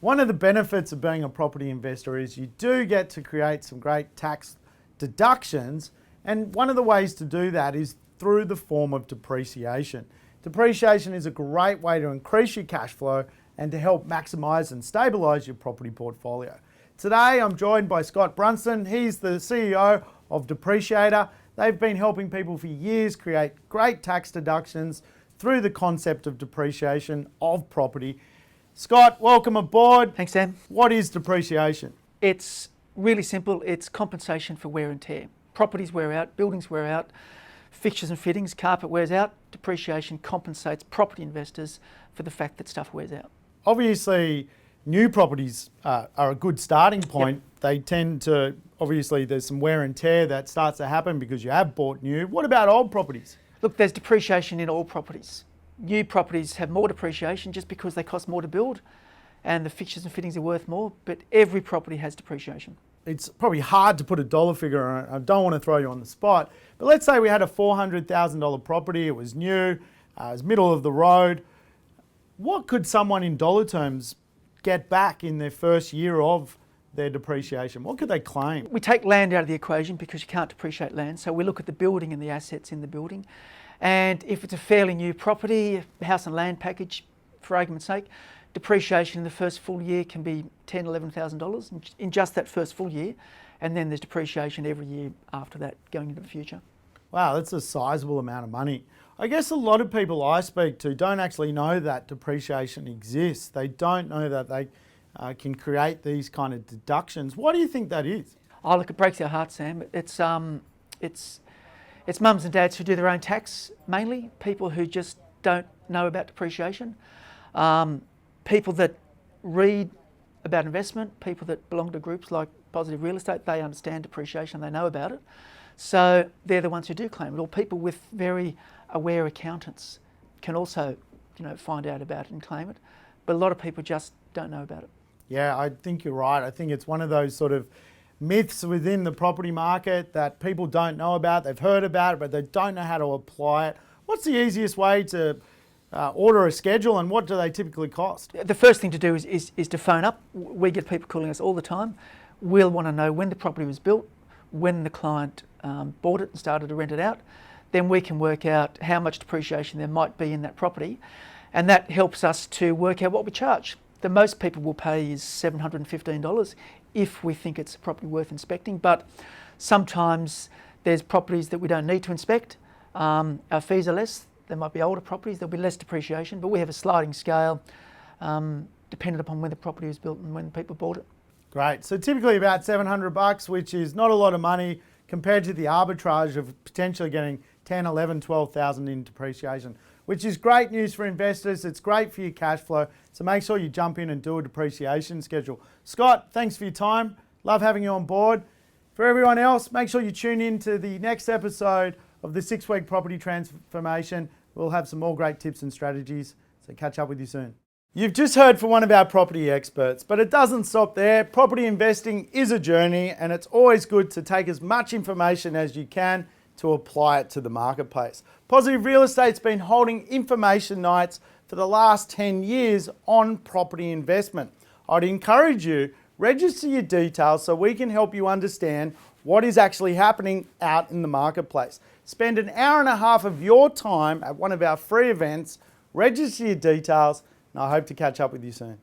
One of the benefits of being a property investor is you do get to create some great tax deductions, and one of the ways to do that is through the form of depreciation. Depreciation is a great way to increase your cash flow and to help maximise and stabilise your property portfolio. Today I'm joined by Scott Brundson. He's the CEO of Depreciator. They've been helping people for years create great tax deductions through the concept of depreciation of property. Scott, welcome aboard. Thanks, Sam. What is depreciation? It's really simple. It's compensation for wear and tear. Properties wear out, buildings wear out, fixtures and fittings, carpet wears out. Depreciation compensates property investors for the fact that stuff wears out. Obviously, new properties are a good starting point. Yep. They tend to, obviously there's some wear and tear that starts to happen because you have bought new. What about old properties? Look, there's depreciation in all properties. New properties have more depreciation just because they cost more to build and the fixtures and fittings are worth more, but every property has depreciation. It's probably hard to put a dollar figure on it. I don't want to throw you on the spot, but let's say we had a $400,000 property, it was new, it was middle of the road. What could someone in dollar terms get back in their first year of their depreciation? What could they claim? We take land out of the equation because you can't depreciate land, so we look at the building and the assets in the building. And if it's a fairly new property, house and land package, for argument's sake, depreciation in the first full year can be $10,000, $11,000 in just that first full year. And then there's depreciation every year after that going into the future. Wow, that's a sizable amount of money. I guess a lot of people I speak to don't actually know that depreciation exists. They don't know that they can create these kind of deductions. Why do you think that is? Oh, look, it breaks our hearts, Sam. It's mums and dads who do their own tax, mainly. People who just don't know about depreciation. People that read about investment, people that belong to groups like Positive Real Estate, they understand depreciation, they know about it. So they're the ones who do claim it. Or people with very aware accountants can also, find out about it and claim it. But a lot of people just don't know about it. Yeah, I think you're right. I think it's one of those sort of myths within the property market that people don't know about. They've heard about it, but they don't know how to apply it. What's the easiest way to order a schedule, and what do they typically cost? The first thing to do is to phone up. We get people calling us all the time. We'll want to know when the property was built, when the client bought it and started to rent it out. Then we can work out how much depreciation there might be in that property, and that helps us to work out what we charge. The most people will pay is $715 if we think it's a property worth inspecting, but sometimes there's properties that we don't need to inspect. Our fees are less. There might be older properties, there'll be less depreciation, but we have a sliding scale dependent upon when the property was built and when people bought it. Great. So typically about $700, which is not a lot of money compared to the arbitrage of potentially getting 10, 11, 12,000 in depreciation, which is great news for investors. It's great for your cash flow. So make sure you jump in and do a depreciation schedule. Scott, thanks for your time. Love having you on board. For everyone else, make sure you tune in to the next episode of the 6-week property transformation. We'll have some more great tips and strategies. So catch up with you soon. You've just heard from one of our property experts, but it doesn't stop there. Property investing is a journey, and it's always good to take as much information as you can to apply it to the marketplace. Positive Real Estate's been holding information nights for the last 10 years on property investment. I'd encourage you, register your details so we can help you understand what is actually happening out in the marketplace. Spend an hour and a half of your time at one of our free events, register your details, and I hope to catch up with you soon.